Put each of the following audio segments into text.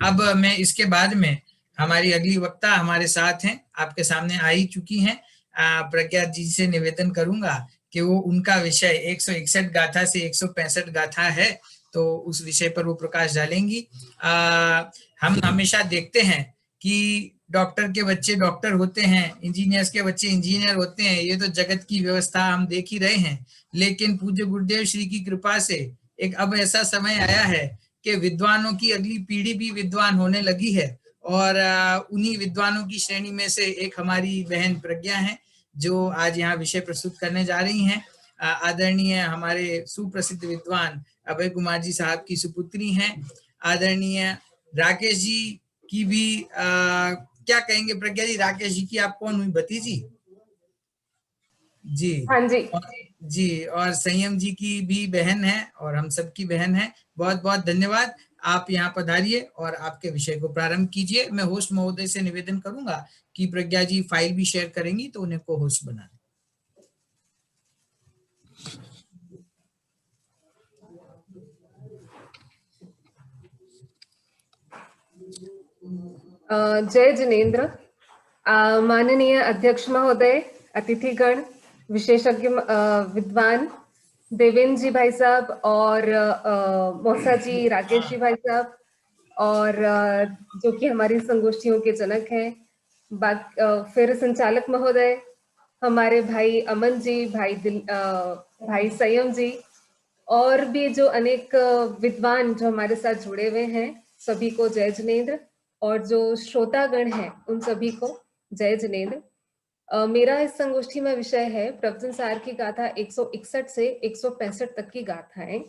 अब मैं इसके बाद में हमारी अगली वक्ता हमारे साथ हैं, आपके सामने आ ही चुकी हैं। प्रज्ञा जी से निवेदन करूंगा कि वो उनका विषय 161 गाथा से 165 गाथा है, तो उस विषय पर वो प्रकाश डालेंगी। हम हमेशा देखते हैं कि डॉक्टर के बच्चे डॉक्टर होते हैं, इंजीनियर्स के बच्चे इंजीनियर होते हैं, ये तो जगत की व्यवस्था हम देख ही रहे हैं। लेकिन पूज्य गुरुदेव श्री की कृपा से एक अब ऐसा समय आया है कि विद्वानों की अगली पीढ़ी भी विद्वान होने लगी है, और उन्हीं विद्वानों की श्रेणी में से एक हमारी बहन प्रज्ञा है, जो आज यहाँ विषय प्रस्तुत करने जा रही हैं। आदरणीय हमारे सुप्रसिद्ध विद्वान अभय कुमार जी साहब की सुपुत्री हैं। आदरणीय राकेश जी की भी क्या कहेंगे प्रज्ञा जी, राकेश जी की आप कौन हुई, भतीजी? जी हाँ जी जी, और संयम जी की भी बहन है और हम सबकी बहन है। बहुत बहुत धन्यवाद। आप यहाँ पधारिए और आपके विषय को प्रारंभ कीजिए। मैं होस्ट महोदय से निवेदन करूंगा कि प्रज्ञा जी फाइल भी शेयर करेंगी, तो उन्हें को होस्ट बना दें। जय जिनेन्द्र। माननीय अध्यक्ष महोदय, अतिथिगण, विशेषज्ञ विद्वान देवेंद्र जी भाई साहब और मौसा जी, राकेश जी भाई साहब, और जो कि हमारी संगोष्ठियों के जनक हैं, फिर संचालक महोदय, हमारे भाई अमन जी, भाई संयम जी, और भी जो अनेक विद्वान जो हमारे साथ जुड़े हुए हैं, सभी को जय जिनेन्द्र। और जो श्रोतागण हैं उन सभी को जय जिनेन्द्र। मेरा इस संगोष्ठी में विषय है प्रवचन सार की गाथा 161 से 165 तक की गाथाएं।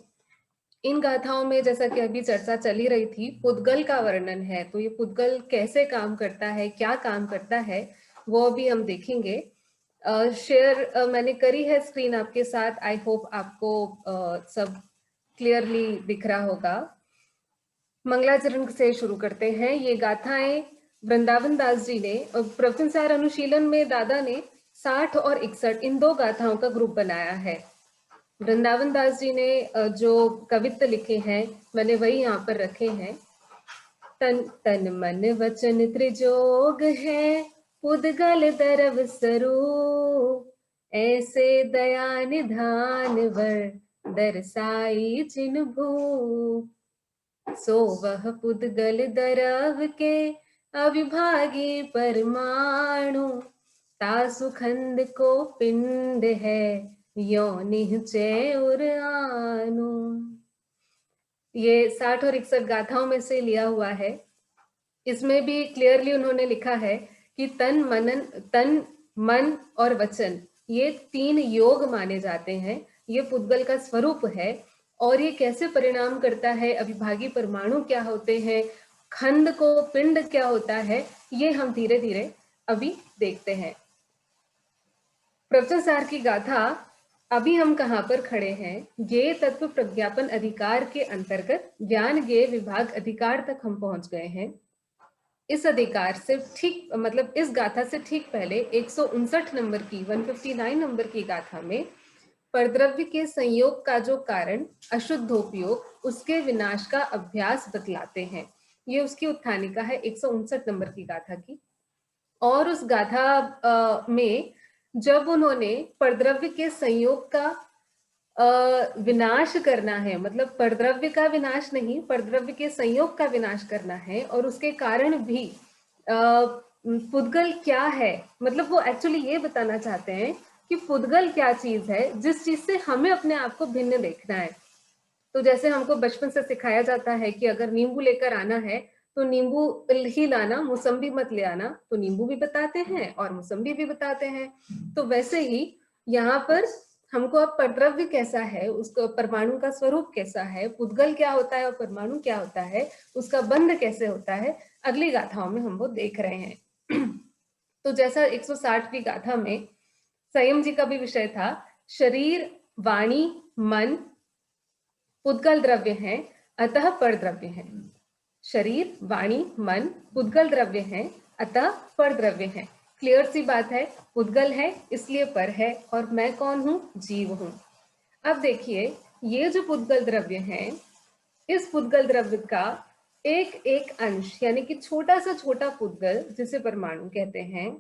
इन गाथाओं में जैसा कि अभी चर्चा चली रही थी, पुद्गल का वर्णन है। तो ये पुद्गल कैसे काम करता है, क्या काम करता है, वो भी हम देखेंगे। शेयर मैंने करी है स्क्रीन आपके साथ। आई होप आपको सब क्लियरली दिख रहा होगा। मंगलाचरण से शुरू करते हैं। ये गाथाएं वृंदावन दास जी ने प्रवचन सार अनुशीलन में दादा ने 60 और 61 इन दो गाथाओं का ग्रुप बनाया है। वृंदावन दास जी ने जो कवित्त लिखे हैं मैंने वही यहाँ पर रखे हैं। तन तन मन वचन त्रिजोग है, पुद्गल दरव स्वरूप, ऐसे दया निधान वर दरसाई जिन भूप। सो वह पुद्गल दरव के अविभागी परमाणु, तासु खंड को पिंड है, योनि चय उर आनु। ये 60 और 61 गाथाओं में से लिया हुआ है। इसमें भी क्लियरली उन्होंने लिखा है कि तन मन और वचन, ये 3 योग माने जाते हैं। ये पुद्गल का स्वरूप है। और ये कैसे परिणाम करता है, अविभागी परमाणु क्या होते हैं, खंड को पिंड क्या होता है, ये हम धीरे धीरे अभी देखते हैं। प्रवचन सार की गाथा, अभी हम कहाँ पर खड़े हैं? ये तत्व प्रज्ञापन अधिकार के अंतर्गत ज्ञान ज्ञेय विभाग अधिकार तक हम पहुंच गए हैं। इस अधिकार से ठीक मतलब इस गाथा से ठीक पहले 159 नंबर की 159 नंबर की गाथा में परद्रव्य के संयोग का जो कारण अशुद्धोपयोग, उसके विनाश का अभ्यास बतलाते हैं। ये उसकी उत्थानिका है 159 नंबर की गाथा की। और उस गाथा में जब उन्होंने परद्रव्य के संयोग का विनाश करना है, मतलब परद्रव्य का विनाश नहीं, परद्रव्य के संयोग का विनाश करना है, और उसके कारण भी पुद्गल क्या है, मतलब वो एक्चुअली ये बताना चाहते हैं कि पुद्गल क्या चीज है जिस चीज से हमें अपने आप को भिन्न देखना है। तो जैसे हमको बचपन से सिखाया जाता है कि अगर नींबू लेकर आना है तो नींबू ही लाना, मौसम्बी मत ले आना। तो नींबू भी बताते हैं और मौसम्बी भी बताते हैं। तो वैसे ही यहाँ पर हमको अब परद्रव्य कैसा है, उसको परमाणु का स्वरूप कैसा है, पुद्गल क्या होता है और परमाणु क्या होता है, उसका बंध कैसे होता है, अगली गाथाओं में हम वो देख रहे हैं। तो जैसा 160वीं गाथा में संयम जी का भी विषय था, शरीर वाणी मन पुद्गल द्रव्य हैं, अतः परद्रव्य हैं। शरीर वाणी मन पुद्गल द्रव्य हैं, अतः परद्रव्य हैं। क्लियर सी बात है, पुद्गल है इसलिए पर है, और मैं कौन हूं? जीव हूं। अब देखिए, ये जो पुद्गल द्रव्य हैं, इस पुद्गल द्रव्य का एक एक अंश यानी कि छोटा से छोटा पुद्गल जिसे परमाणु कहते हैं,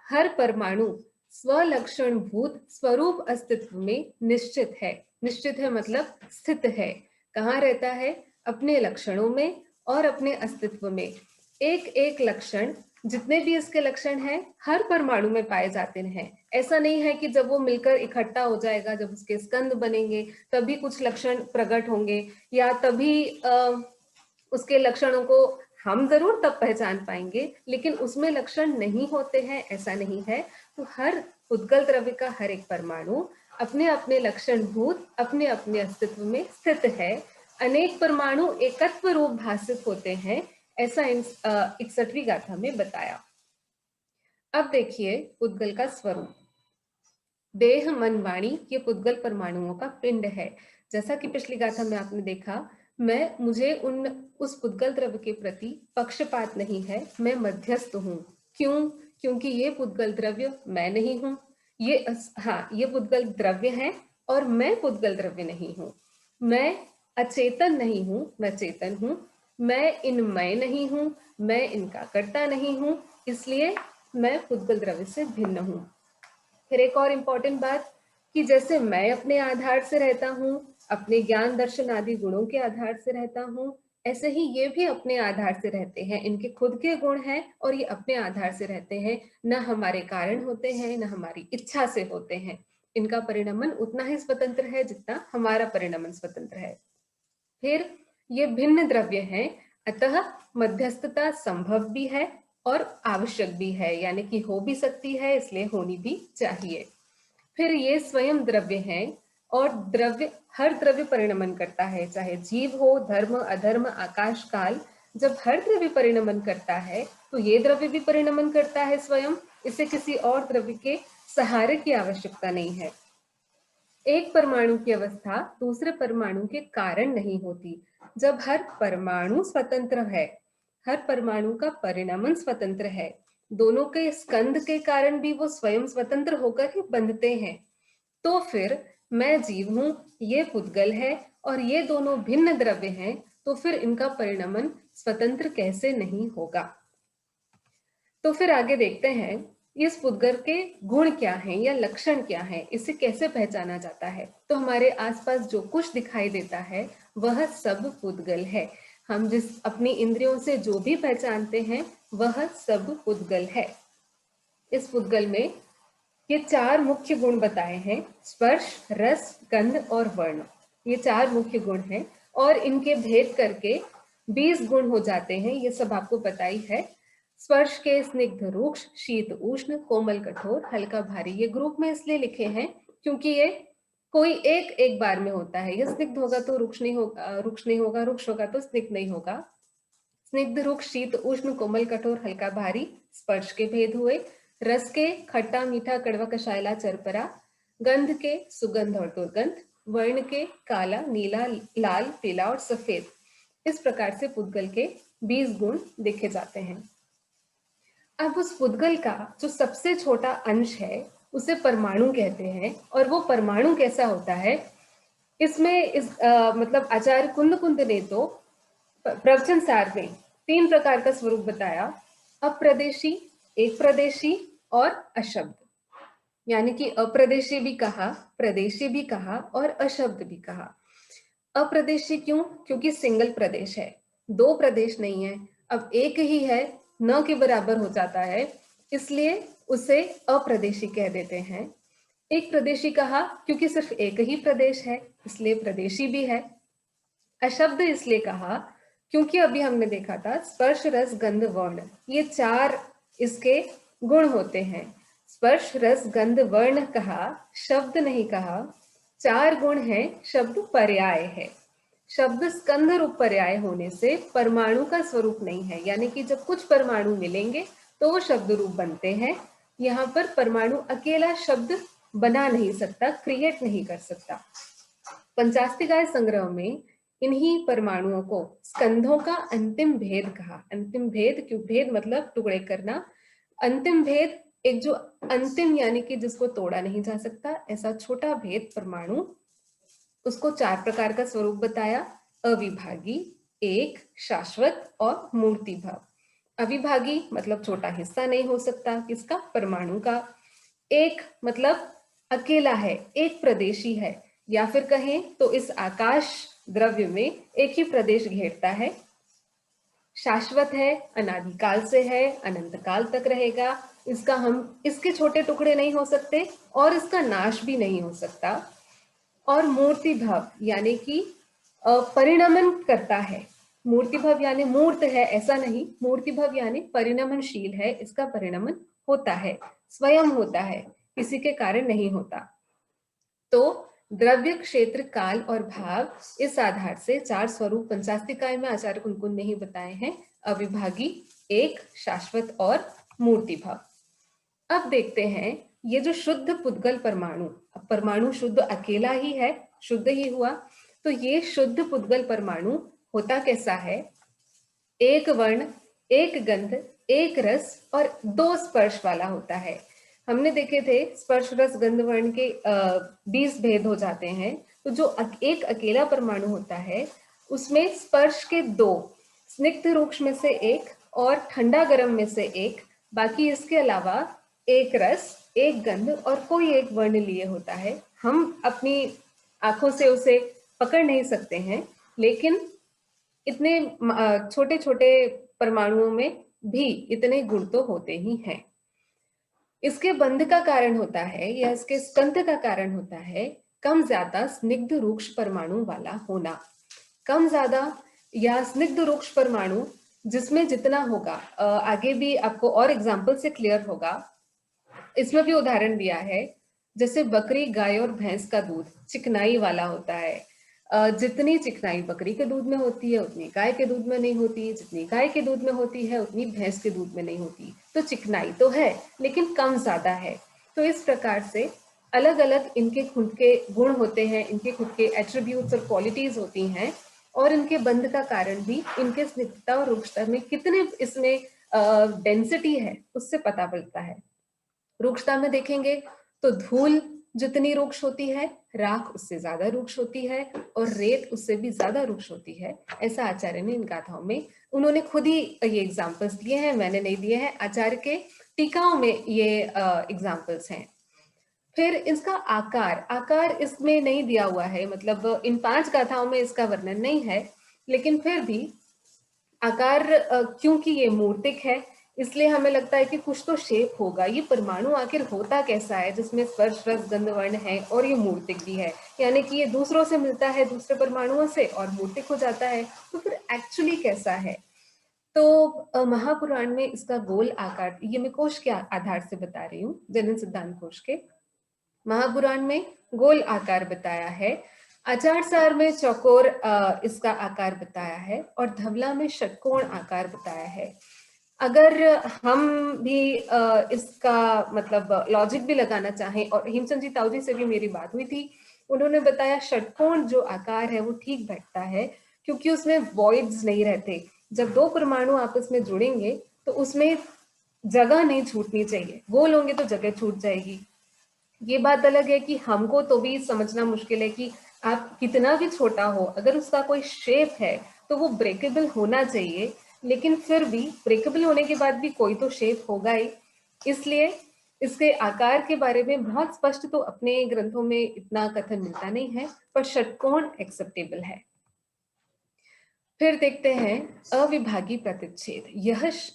हर परमाणु स्वलक्षण भूत स्वरूप अस्तित्व में निश्चित है। निश्चित है मतलब स्थित है। कहाँ रहता है? अपने लक्षणों में और अपने अस्तित्व में। एक एक लक्षण, जितने भी इसके लक्षण हैं, हर परमाणु में पाए जाते हैं। ऐसा नहीं है कि जब वो मिलकर इकट्ठा हो जाएगा, जब उसके स्कंद बनेंगे तभी कुछ लक्षण प्रकट होंगे, या तभी उसके लक्षणों को हम जरूर तब पहचान पाएंगे, लेकिन उसमें लक्षण नहीं होते हैं, ऐसा नहीं है। तो हर उद्गल द्रव्य का हर एक परमाणु अपने अपने लक्षण भूत अपने अपने अस्तित्व में स्थित है। अनेक परमाणु एकत्व रूप भासित होते हैं, ऐसा 61वीं गाथा में बताया। अब देखिए पुद्गल का स्वरूप। देह मन वाणी ये पुद्गल परमाणुओं का पिंड है। जैसा कि पिछली गाथा में आपने देखा, मुझे उस पुद्गल द्रव्य के प्रति पक्षपात नहीं है, मैं मध्यस्थ हूँ। क्यों? क्योंकि ये पुद्गल द्रव्य मैं नहीं हूँ, ये पुद्गल द्रव्य है और मैं पुद्गल द्रव्य नहीं हूँ। मैं अचेतन नहीं हूँ, मैं चेतन हूँ। मैं इनमय नहीं हूँ, मैं इनका कर्ता नहीं हूँ, इसलिए मैं पुद्गल द्रव्य से भिन्न हूँ। फिर एक और इम्पोर्टेंट बात कि जैसे मैं अपने आधार से रहता हूँ, अपने ज्ञान दर्शन आदि गुणों के आधार से रहता हूँ, ऐसे ही ये भी अपने आधार से रहते हैं। इनके खुद के गुण हैं और ये अपने आधार से रहते हैं, न हमारे कारण होते हैं न हमारी इच्छा से होते हैं। इनका परिणमन उतना ही स्वतंत्र है जितना हमारा परिणमन स्वतंत्र है। फिर ये भिन्न द्रव्य हैं, अतः मध्यस्थता संभव भी है और आवश्यक भी है, यानी कि हो भी सकती है, इसलिए होनी भी चाहिए। फिर ये स्वयं द्रव्य हैं और हर द्रव्य परिणमन करता है, चाहे जीव हो, धर्म अधर्म आकाश काल। जब हर द्रव्य परिणमन करता है तो ये द्रव्य भी परिणमन करता है स्वयं, इसे किसी और द्रव्य के सहारे की आवश्यकता नहीं है। एक परमाणु की अवस्था दूसरे परमाणु के कारण नहीं होती। जब हर परमाणु स्वतंत्र है, हर परमाणु का परिणमन स्वतंत्र है, दोनों के स्कंद के कारण भी वो स्वयं स्वतंत्र होकर ही बंधते हैं, तो फिर मैं जीव हूं, ये पुद्गल है और ये दोनों भिन्न द्रव्य हैं, तो फिर इनका परिणमन स्वतंत्र कैसे नहीं होगा। तो फिर आगे देखते हैं इस पुद्गल के गुण क्या हैं या लक्षण क्या हैं, इसे कैसे पहचाना जाता है। तो हमारे आसपास जो कुछ दिखाई देता है वह सब पुद्गल है। हम जिस अपनी इंद्रियों से जो भी पहचानते हैं वह सब पुद्गल है। इस पुद्गल में ये 4 मुख्य गुण बताए हैं, स्पर्श रस गंध और वर्ण। ये 4 मुख्य गुण हैं और इनके भेद करके 20 गुण हो जाते हैं, ये सब आपको पता ही है। स्पर्श के स्निग्ध रूक्ष शीत उष्ण कोमल कठोर हल्का भारी, ये ग्रुप में इसलिए लिखे हैं क्योंकि ये कोई एक बार में होता है। ये स्निग्ध होगा तो रुक्ष नहीं होगा, रुक्ष होगा तो स्निग्ध नहीं होगा। स्निग्ध रूक्ष शीत उष्ण कोमल कठोर हल्का भारी स्पर्श के भेद हुए। रस के खट्टा मीठा कड़वा कषायला चरपरा। गंध के सुगंध और दुर्गंध। वर्ण के काला नीला लाल पीला और सफेद। इस प्रकार से पुद्गल के 20 गुण देखे जाते हैं। अब उस पुद्गल का जो सबसे छोटा अंश है उसे परमाणु कहते हैं, और वो परमाणु कैसा होता है, इसमें मतलब आचार्य कुंद ने तो प्रवचन सार में 3 प्रकार का स्वरूप बताया, अप्रदेशी, एक प्रदेशी और अशब्द। यानी कि अप्रदेशी भी कहा, प्रदेशी भी कहा और अशब्द भी कहा। अप्रदेशी क्यों? क्योंकि सिंगल प्रदेश है, 2 प्रदेश नहीं है। अब एक ही है, न के बराबर हो जाता है, इसलिए उसे अप्रदेशी कह देते हैं। एक प्रदेशी कहा क्योंकि सिर्फ एक ही प्रदेश है, इसलिए प्रदेशी भी है। अशब्द इसलिए कहा क्योंकि अभी हमने देखा था स्पर्श रस गंध वर्ण, ये 4 इसके गुण होते हैं। स्पर्श रस गंध वर्ण कहा, शब्द नहीं कहा। 4 गुण हैं, शब्द पर्याय है। शब्द स्कंध रूप पर्याय होने से परमाणु का स्वरूप नहीं है, यानी कि जब कुछ परमाणु मिलेंगे तो वो शब्द रूप बनते हैं। यहाँ पर परमाणु अकेला शब्द बना नहीं सकता, क्रिएट नहीं कर सकता। पंचास्तिकाय संग्रह में इन्हीं परमाणुओं को स्कंधों का अंतिम भेद कहा। अंतिम भेद, क्यों भेद मतलब टुकड़े करना, अंतिम भेद एक जो अंतिम यानी कि जिसको तोड़ा नहीं जा सकता, ऐसा छोटा भेद परमाणु, उसको 4 प्रकार का स्वरूप बताया, अविभागी, एक, शाश्वत और मूर्ति भाव। अविभागी मतलब छोटा हिस्सा नहीं हो सकता, किसका? परमाणु का। एक मतलब अकेला है, एक प्रदेशी है, या फिर कहें तो इस आकाश द्रव्य में एक ही प्रदेश घेरता है। शाश्वत है, अनादिकाल से है, अनंत काल तक रहेगा, इसके छोटे टुकड़े नहीं हो सकते और इसका नाश भी नहीं हो सकता। और मूर्ति भाव यानी कि परिणमन करता है। मूर्ति भाव यानी मूर्त है ऐसा नहीं, मूर्ति भाव यानी परिणमनशील है, इसका परिणमन होता है, स्वयं होता है, किसी के कारण नहीं होता। तो द्रव्य, क्षेत्र, काल और भाव, इस आधार से 4 स्वरूप पंचास्तिकाय में आचार्य कुनकुन ने ही बताए हैं, अविभागी, एक, शाश्वत और मूर्ति भाव। अब देखते हैं ये जो शुद्ध पुद्गल परमाणु, परमाणु शुद्ध अकेला ही है, शुद्ध ही हुआ, तो ये शुद्ध पुद्गल परमाणु होता कैसा है? एक वर्ण, एक गंध, एक रस और 2 स्पर्श वाला होता है। हमने देखे थे स्पर्श रस गंध वर्ण के 20 भेद हो जाते हैं, तो जो एक अकेला परमाणु होता है उसमें स्पर्श के 2, स्निग्ध रूक्ष में से एक और ठंडा गर्म में से एक, बाकी इसके अलावा एक रस, एक गंध और कोई एक वर्ण लिए होता है। हम अपनी आंखों से उसे पकड़ नहीं सकते हैं, लेकिन इतने छोटे छोटे परमाणुओं में भी इतने गुण तो होते ही हैं। इसके बंध का कारण होता है या इसके स्कंध का कारण होता है कम ज्यादा स्निग्ध रूक्ष परमाणु वाला होना। कम ज्यादा या स्निग्ध रूक्ष परमाणु जिसमें जितना होगा, आगे भी आपको और एग्जाम्पल से क्लियर होगा, इसमें भी उदाहरण दिया है, जैसे बकरी, गाय और भैंस का दूध चिकनाई वाला होता है। जितनी चिकनाई बकरी के दूध में होती है उतनी गाय के दूध में नहीं होती, जितनी गाय के दूध में होती है उतनी भैंस के दूध में नहीं होती। तो चिकनाई तो है लेकिन कम ज्यादा है। तो इस प्रकार से अलग अलग इनके खुद के गुण होते हैं, इनके खुद के एट्रीब्यूट्स और क्वालिटीज होती हैं, और इनके बंध का कारण भी इनके स्निग्धता और रूक्षता में कितने इसमें डेंसिटी है उससे पता चलता है। रूक्षता में देखेंगे तो धूल जितनी रूक्ष होती है, राख उससे ज्यादा रूक्ष होती है और रेत उससे भी ज्यादा रूक्ष होती है। ऐसा आचार्य ने इन गाथाओं में, उन्होंने खुद ही ये एग्जाम्पल्स दिए हैं, मैंने नहीं दिए हैं, आचार्य के टीकाओं में ये एग्जाम्पल्स हैं। फिर इसका आकार इसमें नहीं दिया हुआ है, मतलब इन 5 गाथाओं में इसका वर्णन नहीं है, लेकिन फिर भी आकार क्योंकि ये मूर्तिक है इसलिए हमें लगता है कि कुछ तो शेप होगा। ये परमाणु आखिर होता कैसा है जिसमें स्पर्श रस गंध वर्ण है और ये मूर्तिक भी है, यानी कि ये दूसरों से मिलता है, दूसरे परमाणुओं से, और मूर्तिक हो जाता है। तो फिर एक्चुअली कैसा है? तो महापुराण में इसका गोल आकार, ये मैं कोश के आधार से बता रही हूँ, जनन सिद्धांत कोश के, महापुराण में गोल आकार बताया है, आचार सार में चौकोर इसका आकार बताया है, और धवला में षटकोण आकार बताया है। अगर हम भी इसका मतलब लॉजिक भी लगाना चाहें, और हेमचंद जी ताऊ जी से भी मेरी बात हुई थी, उन्होंने बताया षटकोण जो आकार है वो ठीक बैठता है क्योंकि उसमें वॉइड्स नहीं रहते। जब 2 परमाणु आपस में जुड़ेंगे तो उसमें जगह नहीं छूटनी चाहिए, गोल होंगे तो जगह छूट जाएगी। ये बात अलग है कि हमको तो भी समझना मुश्किल है कि आप कितना भी छोटा हो, अगर उसका कोई शेप है तो वो ब्रेकेबल होना चाहिए, लेकिन फिर भी ब्रेकेबल होने के बाद भी कोई तो शेप होगा ही। इसलिए इसके आकार के बारे में बहुत स्पष्ट तो अपने ग्रंथों में इतना कथन मिलता नहीं है, पर षटकोण एक्सेप्टेबल है। फिर देखते हैं अविभागी प्रतिच्छेद।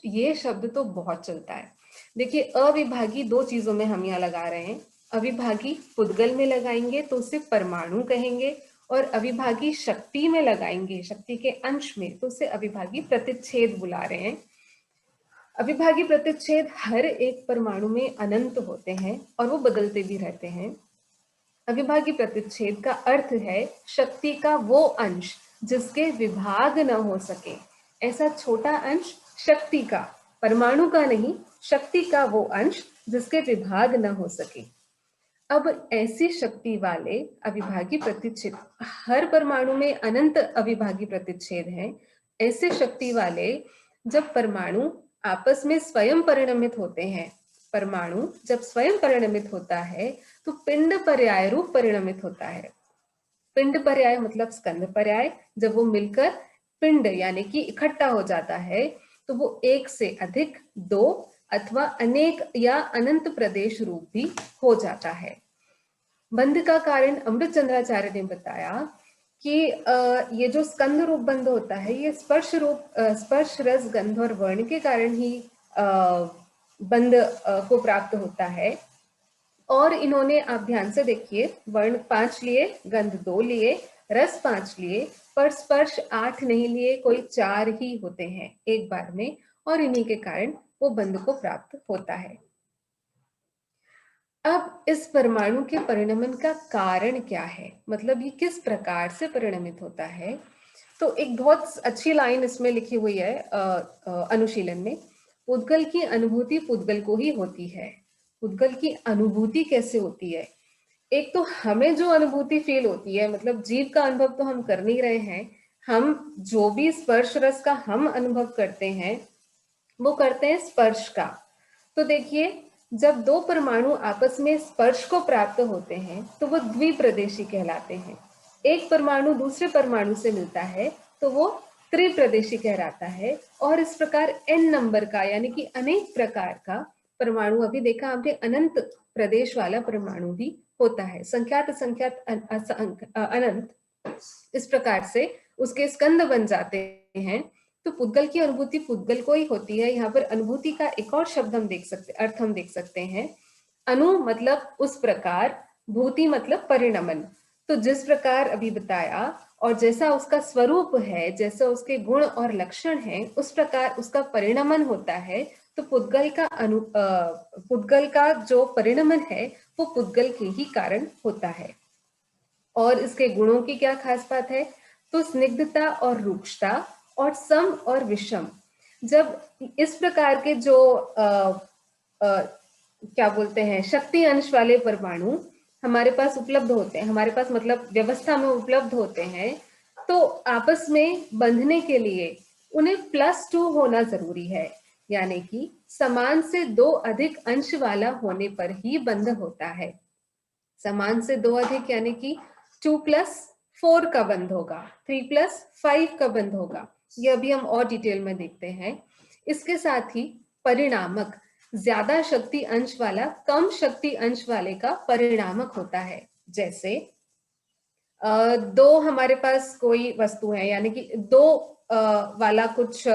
ये शब्द तो बहुत चलता है। देखिए, अविभागी 2 चीजों में हम यहाँ लगा रहे हैं। अविभागी पुद्गल में लगाएंगे तो उसे परमाणु कहेंगे, और अविभागी शक्ति में लगाएंगे, शक्ति के अंश में, तो उसे अविभागी प्रतिच्छेद बुला रहे हैं। अविभागी प्रतिच्छेद हर एक परमाणु में अनंत होते हैं और वो बदलते भी रहते हैं। अविभागी प्रतिच्छेद का अर्थ है शक्ति का वो अंश जिसके विभाग न हो सके। ऐसा छोटा अंश शक्ति का, परमाणु का नहीं, शक्ति का वो अंश जिसके विभाग न हो सके। अब ऐसी शक्ति वाले अविभागी प्रतिच्छेद, हर परमाणु में अनंत अविभागी प्रतिच्छेद हैं। ऐसे शक्ति वाले जब परमाणु आपस में स्वयं परिणमित होते हैं, परमाणु जब स्वयं परिणमित होता है तो पिंड पर्याय रूप परिणमित होता है। पिंड पर्याय मतलब स्कंध पर्याय, जब वो मिलकर पिंड यानी कि इकट्ठा हो जाता है तो वो एक से अधिक, दो अथवा अनेक या अनंत प्रदेश रूप भी हो जाता है। बंध का कारण अमृत चंद्राचार्य ने बताया कि ये जो स्कंद रूप बंध होता है ये स्पर्श रस गंध और वर्ण के कारण ही बंध को प्राप्त होता है। और इन्होंने, आप ध्यान से देखिए, वर्ण 5 लिए, गंध 2 लिए, रस 5 लिए, पर स्पर्श 8 नहीं लिए, कोई 4 ही होते हैं एक बार में, और इन्हीं के कारण वो बंध को प्राप्त होता है। अब इस परमाणु के परिणमन का कारण क्या है, मतलब ये किस प्रकार से परिणमित होता है। तो एक बहुत अच्छी लाइन इसमें लिखी हुई है अनुशीलन में, पुद्गल की अनुभूति पुद्गल को ही होती है। पुद्गल की अनुभूति कैसे होती है? एक तो हमें जो अनुभूति फील होती है, मतलब जीव का अनुभव तो हम कर नहीं रहे हैं, हम जो भी स्पर्श रस का हम अनुभव करते हैं वो करते हैं स्पर्श का। तो देखिए, जब दो परमाणु आपस में स्पर्श को प्राप्त होते हैं तो वो द्विप्रदेशी कहलाते हैं। एक परमाणु दूसरे परमाणु से मिलता है तो वो त्रिप्रदेशी कहलाता है। और इस प्रकार n नंबर का, यानी कि अनेक प्रकार का परमाणु, अभी देखा आपने अनंत प्रदेश वाला परमाणु भी होता है, संख्यात असंख्यात अनंत, इस प्रकार से उसके स्कंद बन जाते हैं। तो पुद्गल की अनुभूति पुद्गल को ही होती है। यहाँ पर अनुभूति का एक और शब्द हम देख सकते, अर्थ हम देख सकते हैं। अनु मतलब उस प्रकार, भूति मतलब परिणमन। तो जिस प्रकार अभी बताया और जैसा उसका स्वरूप है, जैसा उसके गुण और लक्षण है, उस प्रकार उसका परिणमन होता है। तो पुद्गल का जो परिणमन है वो पुद्गल के ही कारण होता है। और इसके गुणों की क्या खास बात है? तो स्निग्धता और रूक्षता और सम और विषम। जब इस प्रकार के जो क्या बोलते हैं, शक्ति अंश वाले परमाणु हमारे पास उपलब्ध होते हैं, हमारे पास मतलब व्यवस्था में उपलब्ध होते हैं, तो आपस में बंधने के लिए उन्हें +2 होना जरूरी है। यानी कि समान से 2 अधिक अंश वाला होने पर ही बंध होता है। समान से 2 अधिक यानी कि 2 + 4 का बंध होगा, 3 + 5 का बंध होगा। ये अभी हम और डिटेल में देखते हैं। इसके साथ ही परिणामक, ज्यादा शक्ति अंश वाला कम शक्ति अंश वाले का परिणामक होता है। जैसे दो हमारे पास कोई वस्तु है, यानी कि 2 वाला कुछ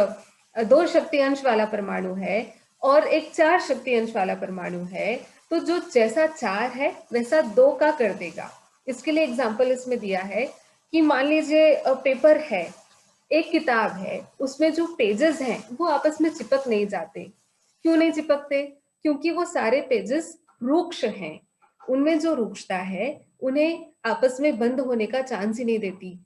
2 शक्ति अंश वाला परमाणु है और एक 4 शक्ति अंश वाला परमाणु है, तो जो जैसा 4 है वैसा 2 का कर देगा। इसके लिए एग्जांपल इसमें दिया है कि मान लीजिए पेपर है, एक किताब है, उसमें जो पेजेस हैं वो आपस में चिपक नहीं जाते। क्यों नहीं चिपकते? क्योंकि वो सारे पेजेस रुक्ष हैं। उनमें जो रुक्षता है उन्हें आपस में बंद होने का चांस ही नहीं देती।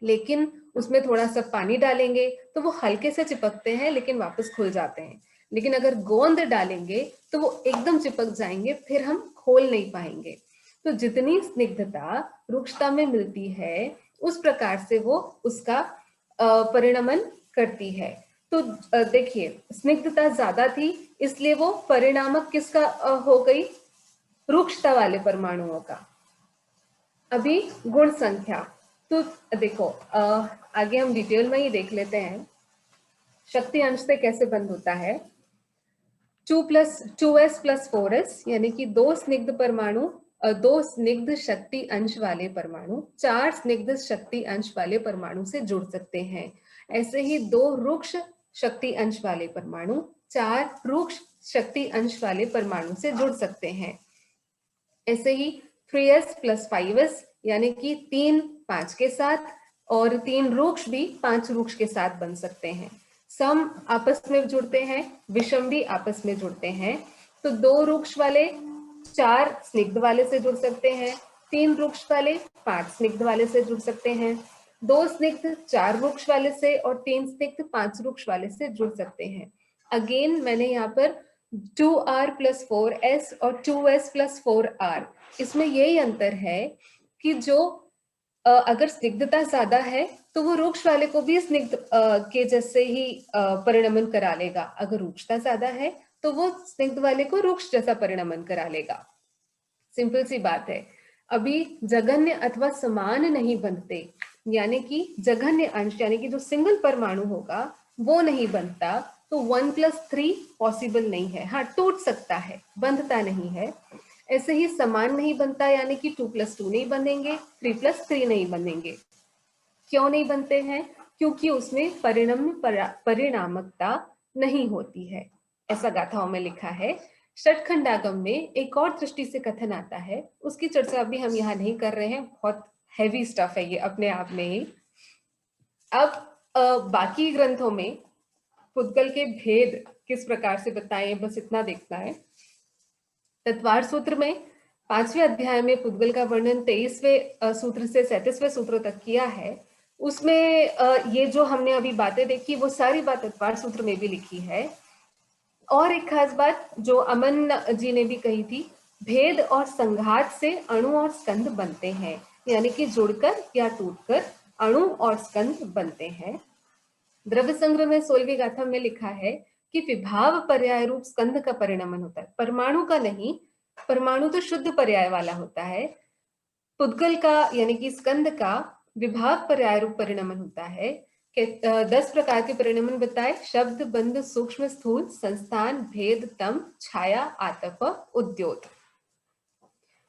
लेकिन उसमें थोड़ा सा पानी डालेंगे तो वो हल्के से चिपकते हैं लेकिन वापस खुल जाते हैं। लेकिन अगर गोंद डालेंगे तो वो एकदम चिपक जाएंगे, फिर हम खोल नहीं पाएंगे। तो जितनी स्निग्धता रुक्षता में मिलती है उस प्रकार से वो उसका परिणमन करती है। तो देखिए, स्निग्धता ज्यादा थी इसलिए वो परिणामक किसका हो गई? रुक्षता वाले परमाणुओं का। अभी गुण संख्या, तो देखो आगे हम डिटेल में ही देख लेते हैं शक्ति अंश से कैसे बंद होता है। 2s + 4s यानी कि 2 स्निग्ध परमाणु, 2 स्निग्ध शक्ति अंश वाले परमाणु 4 स्निग्ध शक्ति अंश वाले परमाणु से जुड़ सकते हैं। ऐसे ही 2 रुक्ष शक्ति अंश वाले परमाणु 4 रुक्ष शक्ति अंश वाले परमाणु से जुड़ सकते हैं। ऐसे ही 3s + 5s यानी कि 3 5 के साथ और 3 रुक्ष भी 5 रुक्ष के साथ बन सकते हैं। सम आपस में जुड़ते हैं, विषम भी आपस में जुड़ते हैं। तो 2 रुक्ष वाले 4 स्निग्ध वाले से जुड़ सकते हैं, 3 रुक्ष वाले 5 स्निग्ध वाले से जुड़ सकते हैं, 2 स्निग्ध 4 रुक्ष वाले से और 3 स्निग्ध 5 रुक्ष वाले से जुड़ सकते हैं। अगेन मैंने यहाँ पर 2r + 4s और 2s + 4r, इसमें यही अंतर है कि जो अगर स्निग्धता ज्यादा है तो वो रुक्ष वाले को भी स्निग्ध के जैसे ही परिणमन करा लेगा। अगर रुक्षता ज्यादा है तो वो स्निग्ध वाले को रुक्ष जैसा परिणमन करा लेगा। सिंपल सी बात है। अभी जघन्य अथवा समान नहीं बनते, यानी कि जघन्य अंश यानी कि जो सिंगल परमाणु होगा वो नहीं बनता, तो 1+3 पॉसिबल नहीं है। हाँ, टूट सकता है, बंधता नहीं है। ऐसे ही समान नहीं बनता, यानी कि 2+2 नहीं बनेंगे, 3+3 नहीं बनेंगे। क्यों नहीं बनते हैं? क्योंकि उसमें परिणामकता नहीं होती है, ऐसा गाथाओं में लिखा है। षटखंडागम में एक और दृष्टि से कथन आता है, उसकी चर्चा अभी हम यहाँ नहीं कर रहे हैं, बहुत हैवी स्टफ है ये अपने आप में ही। अब बाकी ग्रंथों में पुद्गल के भेद किस प्रकार से बताएं, बस इतना देखना है। तत्वार सूत्र में 5वें अध्याय में पुद्गल का वर्णन 23वें सूत्र से 37वें सूत्र तक किया है। उसमें ये जो हमने अभी बातें देखी वो सारी बात तत्वार सूत्र में भी लिखी है। और एक खास बात जो अमन जी ने भी कही थी, भेद और संघात से अणु और स्कंद बनते हैं, यानी कि जुड़कर या टूटकर अणु और स्कंद बनते हैं। द्रव्य संग्रह में 16वीं गाथा में लिखा है कि विभाव पर्याय रूप स्कंद का परिणमन होता है, परमाणु का नहीं। परमाणु तो शुद्ध पर्याय वाला होता है। पुद्गल का यानी कि स्कंद का विभाव पर्याय रूप परिणमन होता है। 10 प्रकार के परिणमन बताए: शब्द, बंध, सूक्ष्म, स्थूल, संस्थान, भेद, तम, छाया, आतप, उद्योत।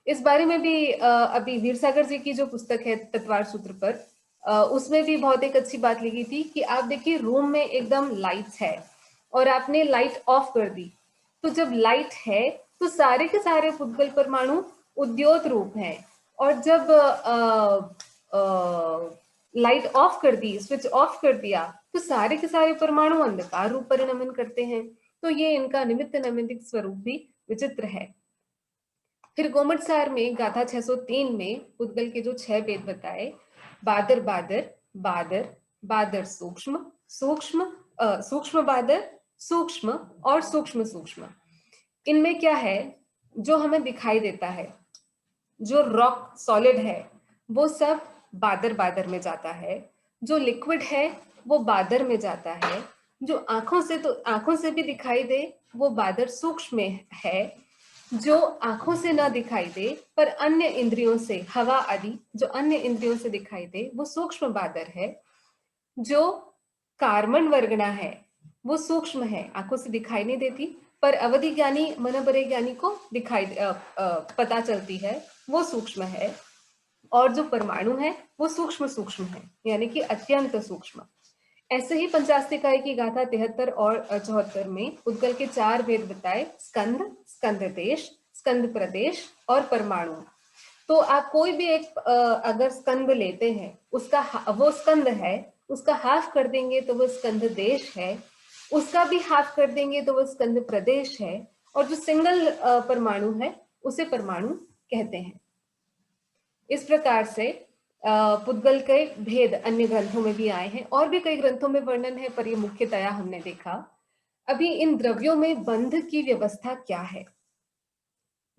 इस बारे में भी अभी वीरसागर जी की जो पुस्तक है तत्वार सूत्र पर, उसमें भी बहुत एक अच्छी बात लिखी थी कि आप देखिए रूम में एकदम लाइट है और आपने लाइट ऑफ कर दी, तो जब लाइट है तो सारे के सारे पुद्गल परमाणु उद्योत रूप हैं, और जब लाइट ऑफ कर दी, स्विच ऑफ कर दिया, तो सारे के सारे परमाणु अंधकार रूप परिणमन करते हैं। तो ये इनका निमित्त नैमित्तिक स्वरूप भी विचित्र है। फिर गोमटसार में गाथा 603 में पुद्गल के जो 6 भेद बताए: बादर बादर, बादर, बादर सूक्ष्म, सूक्ष्म, सूक्ष्म बादर, सूक्ष्म और सूक्ष्म सूक्ष्म। इनमें क्या है, जो हमें दिखाई देता है, जो रॉक सॉलिड है, वो सब बादर बादर में जाता है। जो लिक्विड है वो बादर में जाता है। जो आंखों से भी दिखाई दे वो बादर सूक्ष्म में है। जो आंखों से ना दिखाई दे पर अन्य इंद्रियों से, हवा आदि जो अन्य इंद्रियों से दिखाई दे, वो सूक्ष्म बादर है। जो कार्बन वर्गणा है वो सूक्ष्म है, आंखों से दिखाई नहीं देती, पर अवधि ज्ञानी, मनोबरे ज्ञानी को दिखाई पता चलती है, वो सूक्ष्म है। और जो परमाणु है वो सूक्ष्म सूक्ष्म है, यानी कि अत्यंत सूक्ष्म। ऐसे ही पंचास्तिकाय की गाथा 73 और 74 में पुद्गल के 4 भेद बताए: स्कंद, स्कंद देश, स्कंद प्रदेश और परमाणु। तो आप कोई भी एक अगर स्कंद लेते हैं, उसका वो स्कंद है, उसका हाफ कर देंगे तो वो स्कंद देश है, उसका भी हाफ कर देंगे तो वो स्कंद प्रदेश है, और जो सिंगल परमाणु है उसे परमाणु कहते हैं। इस प्रकार से पुद्गल के भेद अन्य ग्रंथों में भी आए हैं, और भी कई ग्रंथों में वर्णन है, पर ये मुख्यतया हमने देखा। अभी इन द्रव्यों में बंध की व्यवस्था क्या है?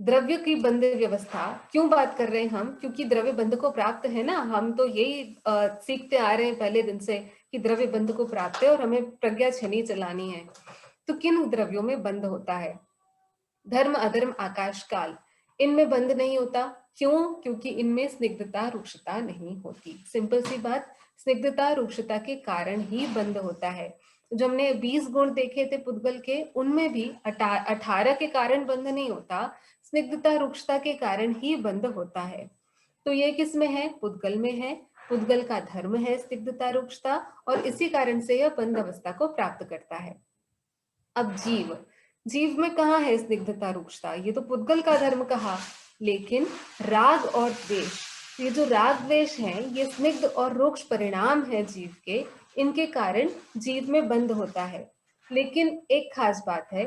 द्रव्य की बंध व्यवस्था क्यों बात कर रहे हैं हम? क्योंकि द्रव्य बंध को प्राप्त है ना, हम तो यही सीखते आ रहे हैं पहले दिन से कि द्रव्य बंध को प्राप्त है और हमें प्रज्ञा छनी चलानी है। तो किन द्रव्यों में बंध होता है? धर्म, अधर्म, आकाश, काल, इनमें बंध नहीं होता। क्यों? क्योंकि इनमें स्निग्धता, रुक्षता नहीं होती। सिंपल सी बात, स्निग्धता, रुक्षता के कारण ही बंध होता है। जो हमने 20 गुण देखे थे पुद्गल के, उनमें भी 18 के कारण बंध नहीं होता, स्निग्धता, रुक्षता के कारण ही बंध होता है। तो ये किस में है? पुद्गल में है। पुद्गल का धर्म है स्निग्धता, रुक्षता, और इसी कारण से यह बंध अवस्था को प्राप्त करता है। अब जीव, जीव में कहाँ है स्निग्धता, रुक्षता? ये तो पुद्गल का धर्म कहा, लेकिन राग और द्वेष, ये जो राग द्वेष है, ये स्निग्ध और रुक्ष परिणाम है जीव के, इनके कारण जीव में बंध होता है। लेकिन एक खास बात है,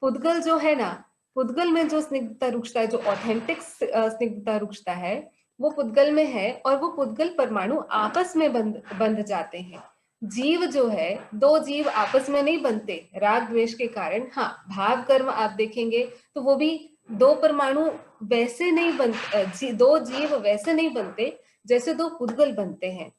पुद्गल जो है ना, पुद्गल में जो स्निग्धता रुक्षता है, जो ऑथेंटिक स्निग्धता रुक्षता है, वो पुद्गल में है, और वो पुद्गल परमाणु आपस में बंध जाते हैं। जीव जो है, दो जीव आपस में नहीं बनते राग द्वेष के कारण। हाँ, भाव कर्म आप देखेंगे तो वो भी दो परमाणु वैसे नहीं बनते, दो जीव वैसे नहीं बनते जैसे दो पुद्गल बनते हैं।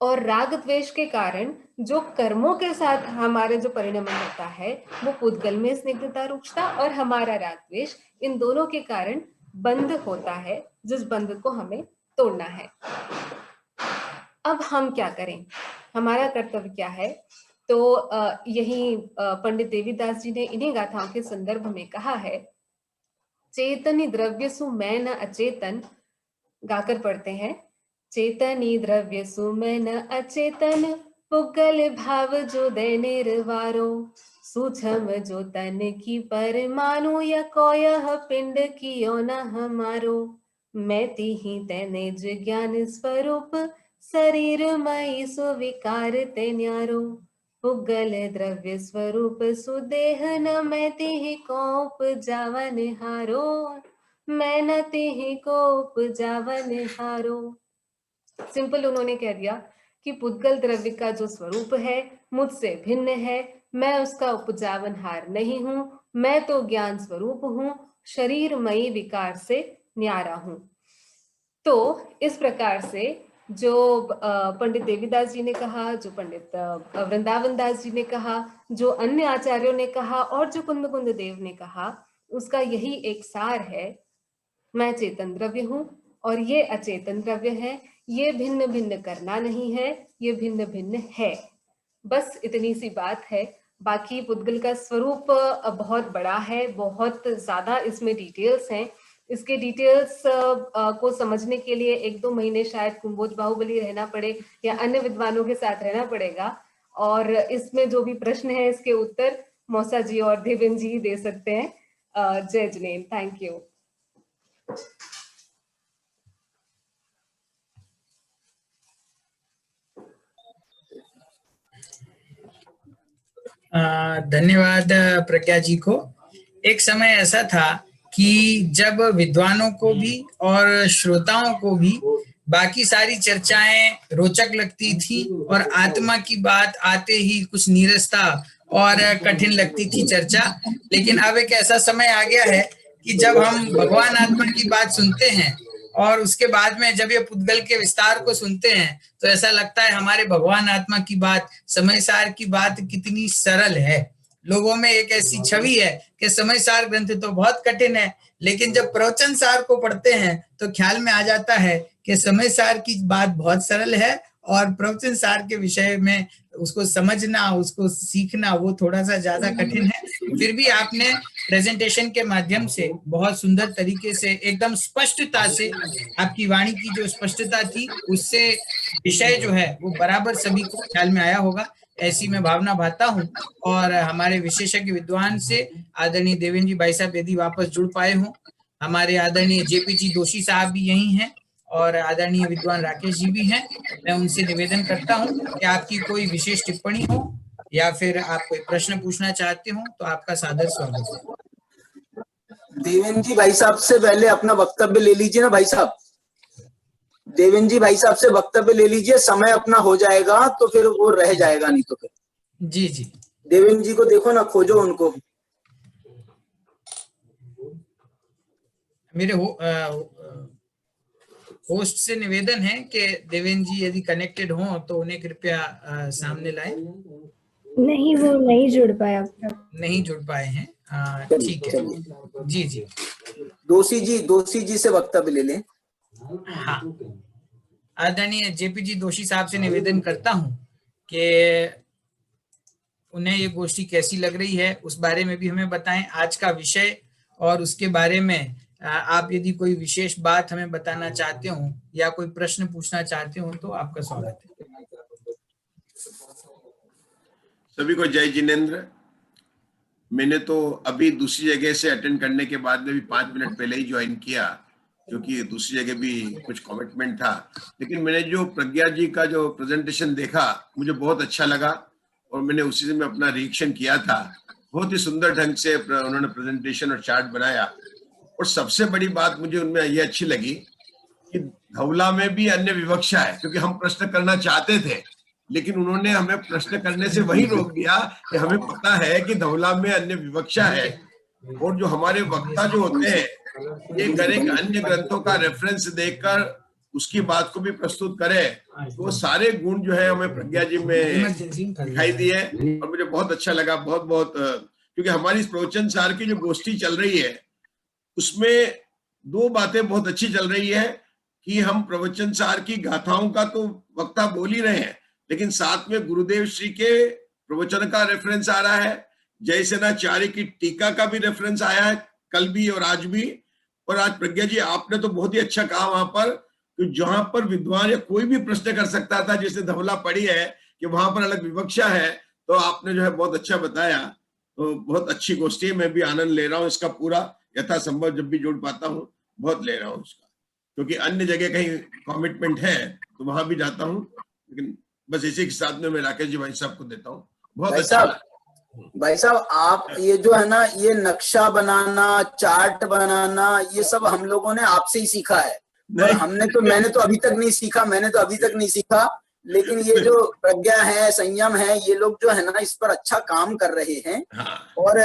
और राग द्वेष के कारण जो कर्मों के साथ हमारे जो परिणमन होता है, वो पुद्गल में स्निग्धता, रुक्षता, और हमारा राग द्वेष, इन दोनों के कारण बंध होता है, जिस बंध को हमें तोड़ना है। अब हम क्या करें, हमारा कर्तव्य क्या है? तो यही पंडित देवीदास जी ने इन्हीं गाथाओं के संदर्भ में कहा है, चेतनि द्रव्य सु मैं न अचेतन, गाकर पढ़ते हैं। चेतनि द्रव्य सु मैं न अचेतन, पुगल भाव जो दे निर्वारो, सूक्ष्म जो तन की परमाणु, या कोयह पिंड कियो न हमारो, मैं तिहि तेनेज ज्ञान स्वरूप, शरीर मई सुविकार ते न्यारो, पुगल द्रव्य स्वरूप सुदेह, न मैं तिहि को उपजावन हारो, मैं न तिहि को उपजावन हारो। सिंपल उन्होंने कह दिया कि पुद्गल द्रव्य का जो स्वरूप है मुझसे भिन्न है, मैं उसका उपजावनहार नहीं हूं, मैं तो ज्ञान स्वरूप हूं, शरीरमयी विकार से न्यारा हूं। तो इस प्रकार से जो पंडित देवीदास जी ने कहा, जो पंडित वृंदावन दास जी ने कहा, जो अन्य आचार्यों ने कहा और जो कुंद कुंद देव ने कहा, उसका यही एक सार है, मैं चेतन द्रव्य हूं और ये अचेतन द्रव्य है, ये भिन्न भिन्न करना नहीं है, ये भिन्न भिन्न है। बस इतनी सी बात है। बाकी पुद्गल का स्वरूप बहुत बड़ा है, बहुत ज्यादा इसमें डिटेल्स हैं। इसके डिटेल्स को समझने के लिए 1-2 महीने शायद कुंभोज बाहुबली रहना पड़े या अन्य विद्वानों के साथ रहना पड़ेगा, और इसमें जो भी प्रश्न है इसके उत्तर मौसा जी और देवेन जी दे सकते हैं। जय जिनेन्द्र, थैंक यू। धन्यवाद प्रज्ञा जी को। एक समय ऐसा था कि जब विद्वानों को भी और श्रोताओं को भी बाकी सारी चर्चाएं रोचक लगती थी और आत्मा की बात आते ही कुछ नीरसता और कठिन लगती थी चर्चा। लेकिन अब एक ऐसा समय आ गया है कि जब हम भगवान आत्मा की बात सुनते हैं और उसके बाद में जब ये पुद्गल के विस्तार को सुनते हैं तो ऐसा लगता है हमारे भगवान आत्मा की बात, समय सार की बात कितनी सरल है। लोगों में एक ऐसी छवि है कि समय सार ग्रंथ तो बहुत कठिन है, लेकिन जब प्रवचन सार को पढ़ते हैं तो ख्याल में आ जाता है कि समय सार की बात बहुत सरल है और प्रवचन सार के विषय में उसको समझना, उसको सीखना वो थोड़ा सा ज्यादा कठिन है। फिर भी आपने प्रेजेंटेशन के माध्यम से बहुत सुंदर तरीके से, एकदम स्पष्टता से, आपकी वाणी की जो स्पष्टता थी उससे विषय जो है वो बराबर सभी को ख्याल में आया होगा, ऐसी मैं भावना भाता हूँ। और हमारे विशेषज्ञ विद्वान से आदरणीय देवेंद्र जी भाई साहब यदि वापस जुड़ पाए हों, हमारे आदरणीय जेपी जी दोषी साहब भी यही हैं और आदरणीय विद्वान राकेश जी भी हैं। मैं उनसे निवेदन करता हूं कि आपकी कोई विशेष टिप्पणी हो या फिर आप कोई प्रश्न पूछना चाहते हो तो आपका सादर स्वागत है। देवेंद्र जी भाई साहब से पहले अपना वक्तव्य ले लीजिए ना भाई साहब। देवेंद्र जी भाई साहब से वक्तव्य ले लीजिए, समय अपना हो जाएगा तो फिर वो रह जाएगा, नहीं तो फिर। जी जी, देवेंद्र जी को देखो ना, खोजो उनको। मेरे होस्ट से निवेदन है कि देवेंद्र जी यदि कनेक्टेड हो तो उन्हें कृपया सामने लाएं। नहीं, वो नहीं जुड़ पाए अब तक। नहीं जुड़ पाए हैं, ठीक है। जी जी, दोषी जी से वक्तव्य ले लें। हाँ, आदरणीय जेपी जी दोषी साहब से निवेदन करता हूं कि उन्हें ये गोष्ठी कैसी लग रही है उस बारे में भी हमें बताएं, आज का विषय और उसके बारे में आप यदि कोई विशेष बात हमें बताना चाहते हो या कोई प्रश्न पूछना चाहते हो तो आपका स्वागत है। सभी को जय जिनेन्द्र। मैंने तो अभी दूसरी जगह से अटेंड करने के बाद में भी 5 मिनट पहले ही ज्वाइन किया, क्योंकि दूसरी जगह भी कुछ कमिटमेंट था। लेकिन मैंने जो प्रज्ञा जी का जो प्रेजेंटेशन देखा मुझे बहुत अच्छा लगा और मैंने उसी से मैं अपना रिएक्शन किया था। बहुत ही सुंदर ढंग से उन्होंने प्रेजेंटेशन और चार्ट बनाया। और सबसे बड़ी बात मुझे उनमें ये अच्छी लगी कि धौला में भी अन्य विवक्षा है, क्योंकि हम प्रश्न करना चाहते थे लेकिन उन्होंने हमें प्रश्न करने से वही रोक दिया कि हमें पता है कि धौला में अन्य विवक्षा है। और जो हमारे वक्ता जो होते हैं ये अगर एक अन्य ग्रंथों का रेफरेंस देकर उसकी बात को भी प्रस्तुत करे तो वो सारे गुण जो है हमें प्रज्ञा जी में दिखाई दिए और मुझे बहुत अच्छा लगा। बहुत बहुत क्योंकि हमारी इस प्रवचन सार की जो गोष्ठी चल रही है उसमें 2 बातें बहुत अच्छी चल रही है। कि हम प्रवचन सार की गाथाओं का तो वक्ता बोल ही रहे हैं, लेकिन साथ में गुरुदेव श्री के प्रवचन का रेफरेंस आ रहा है, जयसेनाचार्य की टीका का भी रेफरेंस आया है कल भी और आज भी। और आज प्रज्ञा जी आपने तो बहुत ही अच्छा कहा वहां पर कि जहां पर विद्वान या कोई भी प्रश्न कर सकता था, जैसे धवला पड़ी है कि वहां पर अलग विवक्षा है, तो आपने जो है बहुत अच्छा बताया। तो बहुत अच्छी गोष्ठी है, मैं भी आनंद ले रहा हूँ इसका पूरा, यथासंभव जब भी जोड़ पाता हूँ बहुत ले रहा हूँ उसका, क्योंकि अन्य जगह कहीं कमिटमेंट है तो वहां भी जाता हूँ, लेकिन बस इसी के साथ में मैं राकेश जी भाई साहब को देता हूँ। बहुत अच्छा। भाई साहब आप ये जो है ना, ये नक्शा बनाना, चार्ट बनाना, ये सब हम लोगों ने आपसे ही सीखा है। और मैंने तो अभी तक नहीं सीखा, लेकिन ये जो प्रज्ञा है, संयम है, ये लोग जो है ना इस पर अच्छा काम कर रहे हैं। हाँ। और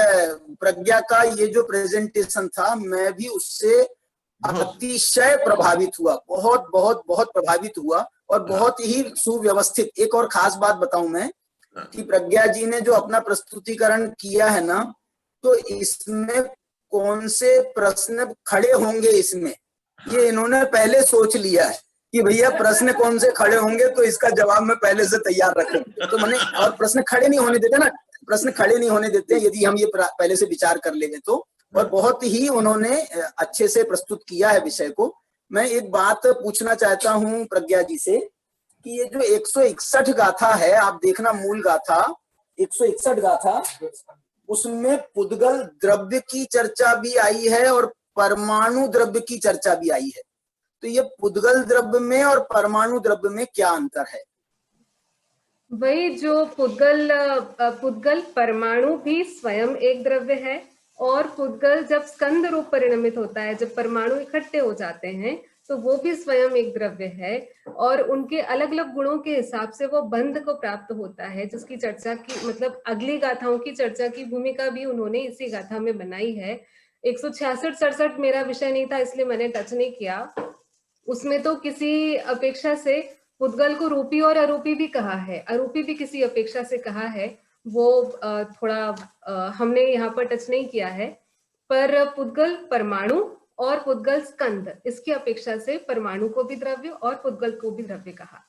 प्रज्ञा का ये जो प्रेजेंटेशन था, मैं भी उससे अतिशय प्रभावित हुआ, बहुत बहुत बहुत प्रभावित हुआ, और बहुत ही सुव्यवस्थित। एक और खास बात बताऊं मैं कि प्रज्ञा जी ने जो अपना प्रस्तुतिकरण किया है ना, तो इसमें कौन से प्रश्न खड़े होंगे, इसमें ये इन्होंने पहले सोच लिया है कि भैया प्रश्न कौन से खड़े होंगे, तो इसका जवाब मैं पहले से तैयार रखूं। तो मैंने, और प्रश्न खड़े नहीं होने देते यदि हम ये पहले से विचार कर लेंगे तो। और बहुत ही उन्होंने अच्छे से प्रस्तुत किया है विषय को। मैं एक बात पूछना चाहता हूं प्रज्ञा जी से कि ये जो 161 गाथा है, आप देखना मूल गाथा 161 गाथा, उसमें पुद्गल द्रव्य की चर्चा भी आई है और परमाणु द्रव्य की चर्चा भी आई है। तो ये पुद्गल द्रव्य में और परमाणु द्रव्य में क्या अंतर है? वही जो पुद्गल परमाणु भी स्वयं एक द्रव्य है, और पुद्गल जब स्कंद रूप परिणमित होता है, जब परमाणु इकट्ठे हो जाते हैं, तो वो भी स्वयं एक द्रव्य है। और उनके अलग अलग गुणों के हिसाब से वो बंध को प्राप्त होता है, जिसकी चर्चा की, मतलब अगली गाथाओं की चर्चा की भूमिका भी उन्होंने इसी गाथा में बनाई है। 166-67 मेरा विषय नहीं था, इसलिए मैंने टच नहीं किया। उसमें तो किसी अपेक्षा से पुद्गल को रूपी और अरूपी भी कहा है, अरूपी भी किसी अपेक्षा से कहा है, वो थोड़ा हमने यहाँ पर टच नहीं किया है। पर पुद्गल परमाणु और पुद्गल स्कंद, इसकी अपेक्षा से परमाणु को भी द्रव्य और पुद्गल को भी द्रव्य कहा।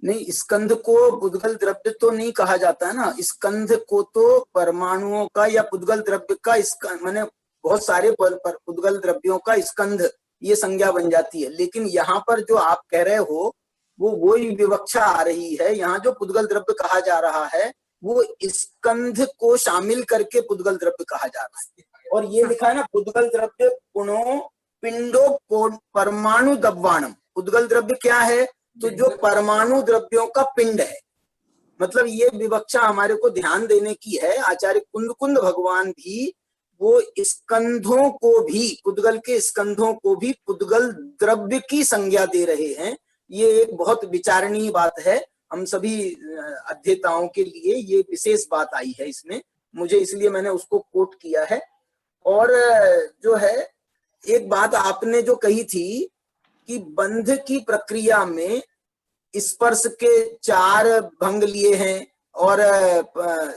नहीं, स्कंद को पुद्गल द्रव्य तो नहीं कहा जाता है ना, स्कंद को तो परमाणुओं का या पुद्गल द्रव्य का, माने बहुत सारे पुद्गल द्रव्यों का स्कंद ये संज्ञा बन जाती है। लेकिन यहाँ पर जो आप कह रहे हो वो ही विवक्षा आ रही है। यहाँ जो पुद्गल द्रव्य कहा जा रहा है वो स्कंध को शामिल करके पुद्गल द्रव्य कहा जा रहा है। और ये लिखा है ना, पुद्गल द्रव्य गुणों पिंडो परमाणु दब्बाणम। पुद्गल द्रव्य क्या है? तो जो परमाणु द्रव्यों का पिंड है। मतलब ये विवक्षा हमारे को ध्यान देने की है। आचार्य कुंद भगवान भी वो स्कंधों को भी, पुद्गल के स्कंधों को भी पुद्गल द्रव्य की संज्ञा दे रहे हैं। ये एक बहुत विचारणीय बात है, हम सभी अध्येताओं के लिए ये विशेष बात आई है इसमें, मुझे इसलिए मैंने उसको कोट किया है। और जो है एक बात आपने जो कही थी कि बंध की प्रक्रिया में स्पर्श के 4 भंग लिए हैं, और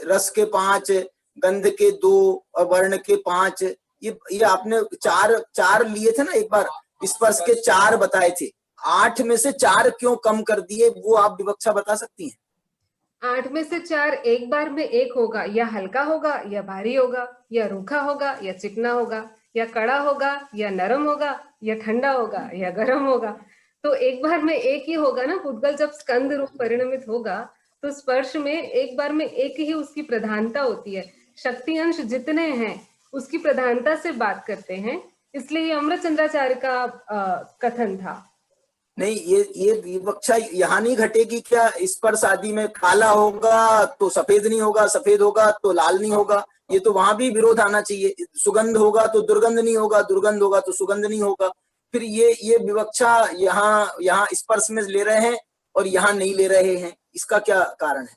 रस के 5, गंध के 2 और वर्ण के 5। ये आपने चार लिए थे ना, एक बार स्पर्श के 4 बताए थे। 8 में से 4 क्यों कम कर दिए, वो आप विवक्षा बता सकती हैं? 8 में से 4 एक बार में एक होगा, या हल्का होगा या भारी होगा, या रूखा होगा या चिकना होगा, या कड़ा होगा या नरम होगा, या ठंडा होगा या गर्म होगा। तो एक बार में एक ही होगा ना। पुद्गल जब स्कंद रूप परिणमित होगा तो स्पर्श में एक बार में एक ही उसकी प्रधानता होती है। शक्ति अंश जितने हैं उसकी प्रधानता से बात करते हैं, इसलिए अमृतचंद्राचार्य का कथन था। नहीं, ये विवक्षा यहाँ नहीं घटेगी क्या? स्पर्श आदि में काला होगा तो सफेद नहीं होगा, सफेद होगा तो लाल नहीं होगा, ये तो वहां भी विरोध आना चाहिए। सुगंध होगा तो दुर्गंध नहीं होगा, दुर्गंध होगा तो सुगंध नहीं होगा। फिर ये विवक्षा यहाँ स्पर्श में ले रहे हैं और यहाँ नहीं ले रहे हैं, इसका क्या कारण है?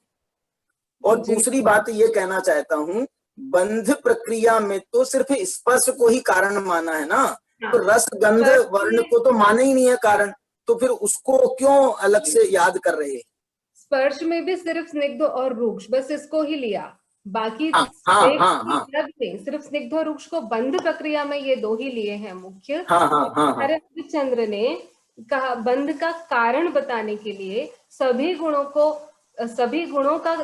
और दूसरी बात ये कहना चाहता हूँ, बंध प्रक्रिया में तो सिर्फ स्पर्श को ही कारण माना है ना, तो रस गंध वर्ण को तो माना ही नहीं है कारण, तो फिर उसको क्यों अलग से याद कर रहे हैं? स्पर्श में भी सिर्फ स्निग्ध और रूक्ष, बस इसको ही लिया, बाकी सिर्फ स्निग्ध और रूक्ष को बंध प्रक्रिया में ये 2 ही लिए हैं मुख्य। हरिश्चंद्र ने बंध का कारण बताने के लिए सभी गुणों का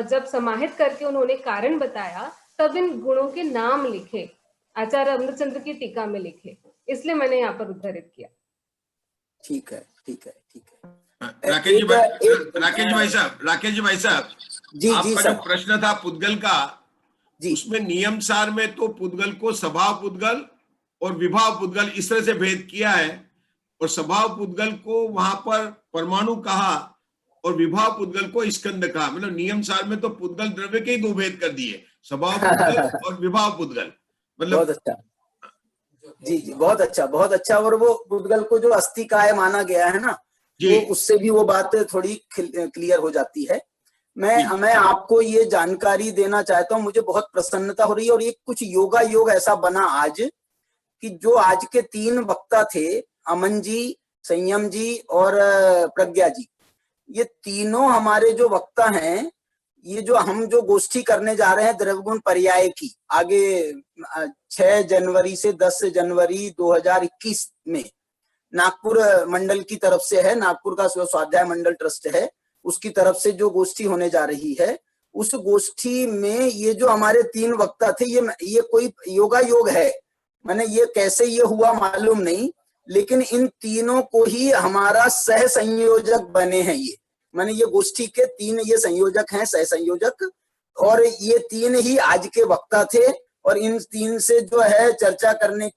जब समाहित करके उन्होंने कारण बताया, तब इन गुणों के नाम लिखे, आचार्य अमृतचंद्र की टीका में लिखे, इसलिए मैंने यहाँ पर उद्धृत किया। ठीक है, ठीक है, ठीक है। राकेश जी भाई साहब, जी आपका सर, जो प्रश्न था पुद्गल का, जी उसमें नियम सार में तो पुद्गल को स्वभाव पुद्गल और विभाव पुद्गल इस तरह से भेद किया है, और स्वभाव पुद्गल को वहां पर परमाणु कहा और विभाव पुद्गल को स्कंद कहा। मतलब नियम सार में तो पुद्गल द्रव्य के ही दो भेद कर दिए, स्वभाव पुद्गल और विभाव पुद्गल। मतलब बहुत अच्छा, जी जी, बहुत अच्छा, बहुत अच्छा। और वो पुद्गल को जो अस्थिकाय माना गया है ना, वो उससे भी वो बात थोड़ी क्लियर हो जाती है। मैं आपको ये जानकारी देना चाहता हूँ, मुझे बहुत प्रसन्नता हो रही है। और ये कुछ योगा योग ऐसा बना आज कि जो आज के 3 वक्ता थे, अमन जी, संयम जी और प्रज्ञा जी, ये तीनों हमारे जो वक्ता हैं, ये जो हम जो गोष्ठी करने जा रहे हैं द्रव्यगुण पर्याय की, आगे 6 जनवरी से 10 जनवरी 2021 में नागपुर मंडल की तरफ से है, नागपुर का स्वाध्याय मंडल ट्रस्ट है, उसकी तरफ से जो गोष्ठी होने जा रही है, उस गोष्ठी में ये जो हमारे 3 वक्ता थे, ये कोई योगा योग है। मैंने ये कैसे ये हुआ मालूम नहीं, लेकिन इन तीनों को ही हमारा सह संयोजक बने हैं। ये मैंने ये गोष्ठी के 3 ये संयोजक हैं, सह संयोजक, और ये 3 ही आज के वक्ता थे। और इन 3 से जो है चर्चा करने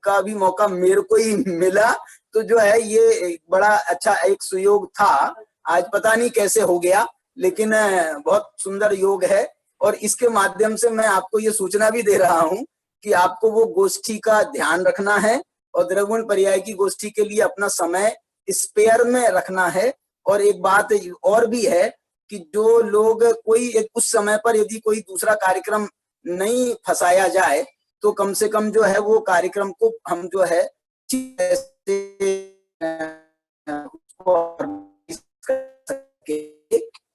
का भी मौका मेरे को ही मिला, तो जो है ये बड़ा अच्छा एक सुयोग था। आज पता नहीं कैसे हो गया, लेकिन बहुत सुंदर योग है। और इसके माध्यम से मैं आपको ये सूचना भी दे रहा हूँ कि आपको वो गोष्ठी का ध्यान रखना है, और द्रव्यगुण पर्याय की गोष्ठी के लिए अपना समय स्पेयर में रखना है। और एक बात और भी है कि जो लोग उस समय पर यदि कोई दूसरा कार्यक्रम नहीं फंसाया जाए, तो कम से कम जो है वो कार्यक्रम को हम जो है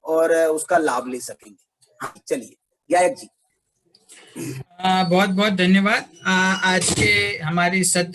और उसका लाभ ले सकेंगे। हाँ, चलिए गायक जी। बहुत बहुत धन्यवाद। आज के हमारी सत्र